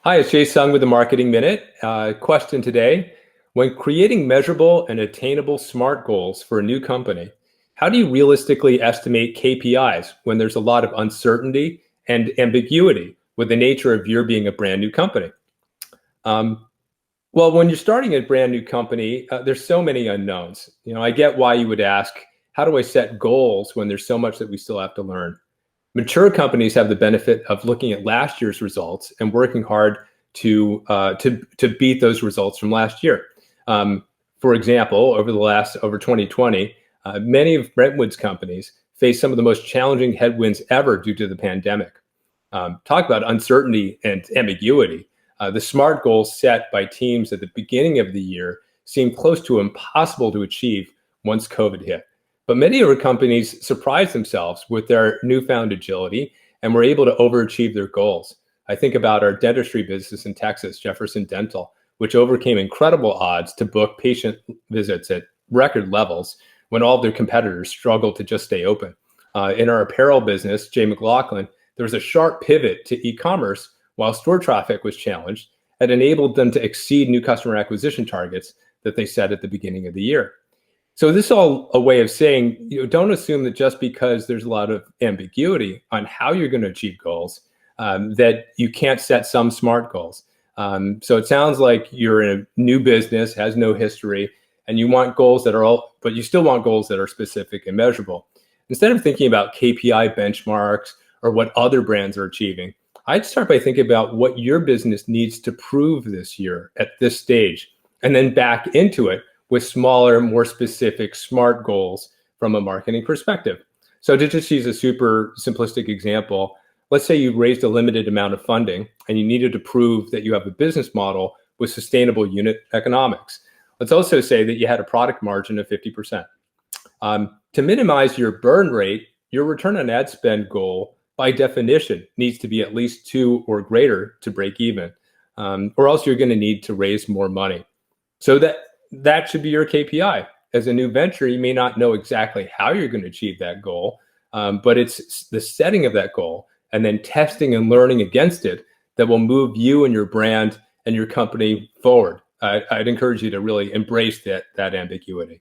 Hi, it's Jay Sung with the Marketing Minute. Question today: when creating measurable and attainable SMART goals for a new company, how do you realistically estimate KPIs when there's a lot of uncertainty and ambiguity with the nature of your being a brand new company? Um, well, when you're starting a brand new company, there's so many unknowns. I get why you would ask, how do I set goals when there's so much that we still have to learn? Mature companies have the benefit of looking at last year's results and working hard to beat those results from last year. For example, over 2020, many of Brentwood's companies faced some of the most challenging headwinds ever due to the pandemic. Talk about uncertainty and ambiguity. The SMART goals set by teams at the beginning of the year seemed close to impossible to achieve once COVID hit. But many of our companies surprised themselves with their newfound agility and were able to overachieve their goals. I think about our dentistry business in Texas, Jefferson Dental, which overcame incredible odds to book patient visits at record levels when all of their competitors struggled to just stay open. In our apparel business, Jay McLaughlin, there was a sharp pivot to e-commerce while store traffic was challenged and enabled them to exceed new customer acquisition targets that they set at the beginning of the year. So this is all a way of saying, don't assume that just because there's a lot of ambiguity on how you're going to achieve goals, that you can't set some SMART goals. So it sounds like you're in a new business, has no history, and you want goals that are but you still want goals that are specific and measurable. Instead of thinking about KPI benchmarks or what other brands are achieving, I'd start by thinking about what your business needs to prove this year at this stage, and then back into it with smaller, more specific SMART goals from a marketing perspective. So to just use a super simplistic example, let's say you raised a limited amount of funding and you needed to prove that you have a business model with sustainable unit economics. Let's also say that you had a product margin of 50%. To minimize your burn rate, your return on ad spend goal, by definition, needs to be at least 2 or greater to break even, or else you're going to need to raise more money. So that should be your KPI. As a new venture, you may not know exactly how you're going to achieve that goal, but it's the setting of that goal and then testing and learning against it that will move you and your brand and your company forward. I'd encourage you to really embrace that ambiguity.